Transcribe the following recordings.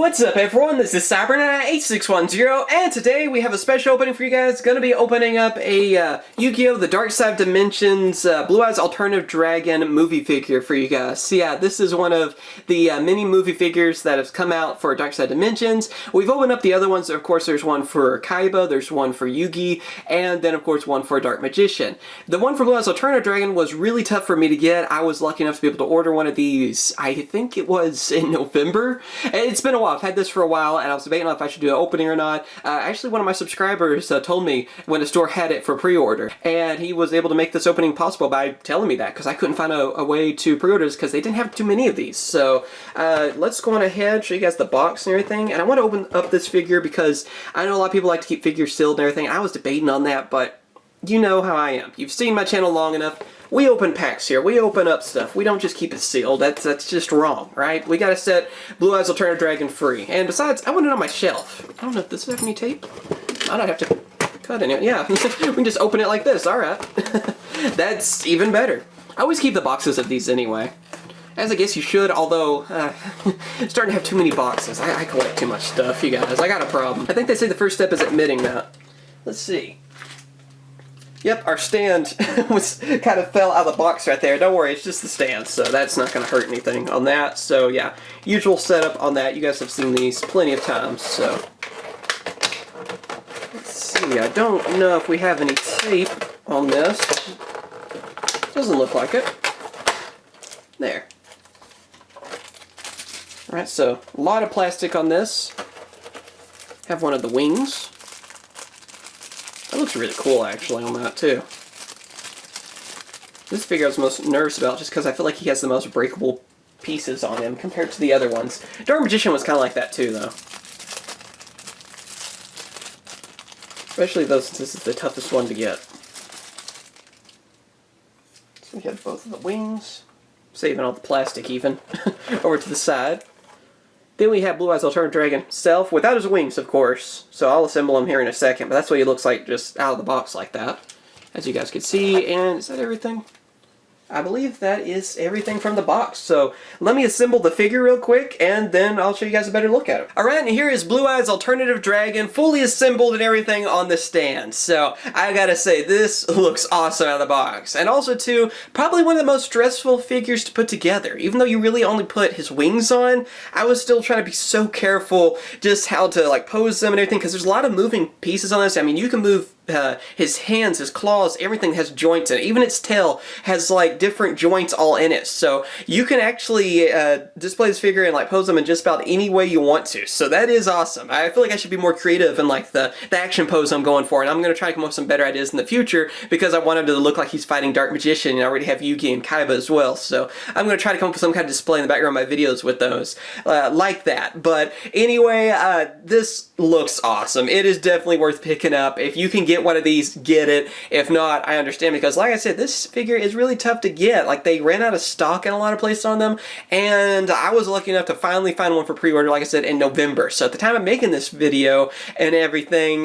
What's up everyone, this is CyberKnight8610, and today we have a special opening for you guys. Going to be opening up a Yu-Gi-Oh! The Dark Side of Dimensions Blue Eyes Alternative Dragon movie figure for you guys. So yeah, this is one of the mini movie figures that have come out for Dark Side Dimensions. We've opened up the other ones. Of course, there's one for Kaiba, there's one for Yugi, and then of course one for Dark Magician. The one for Blue Eyes Alternative Dragon was really tough for me to get. I was lucky enough to be able to order one of these, I think it was in November. It's been a while. I've had this for a while, and I was debating on if I should do an opening or not. Actually, one of my subscribers told me when the store had it for pre-order, and he was able to make this opening possible by telling me that, because I couldn't find a way to pre-order this because they didn't have too many of these. So let's go on ahead, show you guys the box and everything. And I want to open up this figure because I know a lot of people like to keep figures sealed and everything. I was debating on that, but you know how I am. You've seen my channel long enough. We open packs here. We open up stuff. We don't just keep it sealed. That's just wrong, right? We gotta set Blue Eyes Alternative Dragon free. And besides, I want it on my shelf. I don't know if this has any tape. I don't have to cut any. Yeah, we can just open it like this. All right. That's even better. I always keep the boxes of these anyway. As I guess you should, although I'm starting to have too many boxes. I collect too much stuff, you guys. I got a problem. I think they say the first step is admitting that. Let's see. Yep, our stand was kind of fell out of the box right there. Don't worry, it's just the stand, so that's not going to hurt anything on that. So yeah, usual setup on that. You guys have seen these plenty of times, so. Let's see, I don't know if we have any tape on this. Doesn't look like it. There. Alright, so a lot of plastic on this. Have one of the wings. That looks really cool, actually, on that, too. This figure I was most nervous about just because I feel like he has the most breakable pieces on him compared to the other ones. Dark Magician was kind of like that, too, though. Especially though, since this is the toughest one to get. So we have both of the wings. Saving all the plastic, even. Over to the side. Then we have Blue Eyes Alternative Dragon himself, without his wings, of course. So I'll assemble him here in a second, but that's what he looks like just out of the box like that. As you guys can see, and is that everything? I believe that is everything from the box. So let me assemble the figure real quick, and then I'll show you guys a better look at it. Alright, and here is Blue Eyes Alternative Dragon, fully assembled and everything on the stand. So I gotta say, this looks awesome out of the box. And also, too, probably one of the most stressful figures to put together. Even though you really only put his wings on, I was still trying to be so careful just how to like pose them and everything, because there's a lot of moving pieces on this. I mean, you can move his hands, his claws, everything has joints in it. Even its tail has like different joints all in it. So you can actually display this figure and like pose them in just about any way you want to. So that is awesome. I feel like I should be more creative in like the action pose I'm going for, and I'm going to try to come up with some better ideas in the future because I want him to look like he's fighting Dark Magician, and I already have Yugi and Kaiba as well. So I'm going to try to come up with some kind of display in the background of my videos with those like that. But anyway, this looks awesome. It is definitely worth picking up. If you can get one of these, get it. If not, I understand, because like I said, this figure is really tough to get. Like, they ran out of stock in a lot of places on them, and I was lucky enough to finally find one for pre-order, like I said, in November. So at the time of making this video and everything,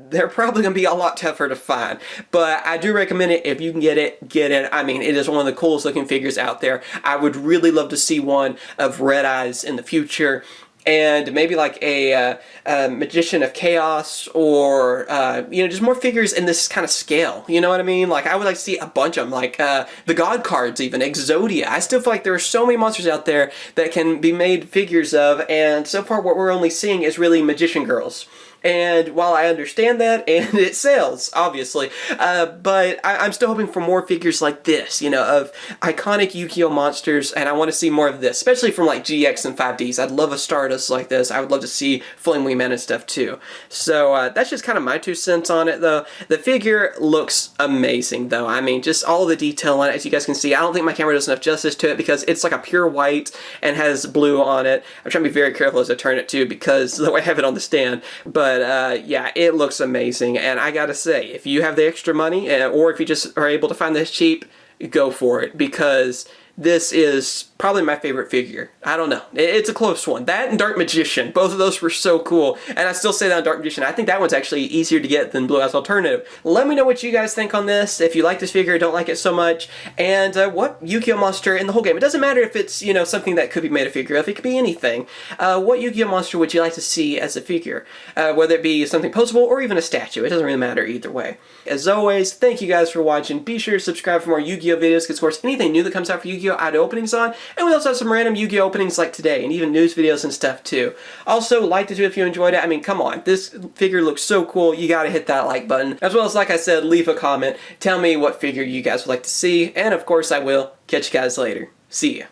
they're probably going to be a lot tougher to find. But I do recommend it. If you can get it, get it. I mean, it is one of the coolest looking figures out there. I would really love to see one of Red Eyes in the future. And maybe like a Magician of Chaos, or you know, just more figures in this kind of scale. You know what I mean? Like, I would like to see a bunch of them, like the God cards, even Exodia. I still feel like there are so many monsters out there that can be made figures of, and so far what we're only seeing is really Magician girls. And while I understand that, and it sells, obviously, but I'm still hoping for more figures like this, you know, of iconic Yu-Gi-Oh! Monsters, and I want to see more of this, especially from like GX and 5Ds. I'd love a Stardust like this. I would love to see Flame Wingman and stuff too. So that's just kind of my 2 cents on it, though. The figure looks amazing, though. I mean, just all the detail on it, as you guys can see. I don't think my camera does enough justice to it because it's like a pure white and has blue on it. I'm trying to be very careful as I turn it too, because the way I have it on the stand, but yeah, it looks amazing, and I gotta say, if you have the extra money, or if you just are able to find this cheap, go for it, because this is probably my favorite figure. I don't know. It's a close one. That and Dark Magician. Both of those were so cool. And I still say that on Dark Magician. I think that one's actually easier to get than Blue Eyes Alternative. Let me know what you guys think on this. If you like this figure, don't like it so much. And what Yu-Gi-Oh monster in the whole game. It doesn't matter if it's, you know, something that could be made a figure of. It could be anything. What Yu-Gi-Oh monster would you like to see as a figure? Whether it be something posable or even a statue. It doesn't really matter either way. As always, thank you guys for watching. Be sure to subscribe for more Yu-Gi-Oh videos, because of course anything new that comes out for Yu-Gi-Oh! I do openings on, and we also have some random Yu-Gi-Oh openings like today, and even news videos and stuff too. Also, like this video if you enjoyed it. I mean, come on, this figure looks so cool, you gotta hit that like button. As well as, like I said, leave a comment, tell me what figure you guys would like to see, and of course I will. Catch you guys later. See ya.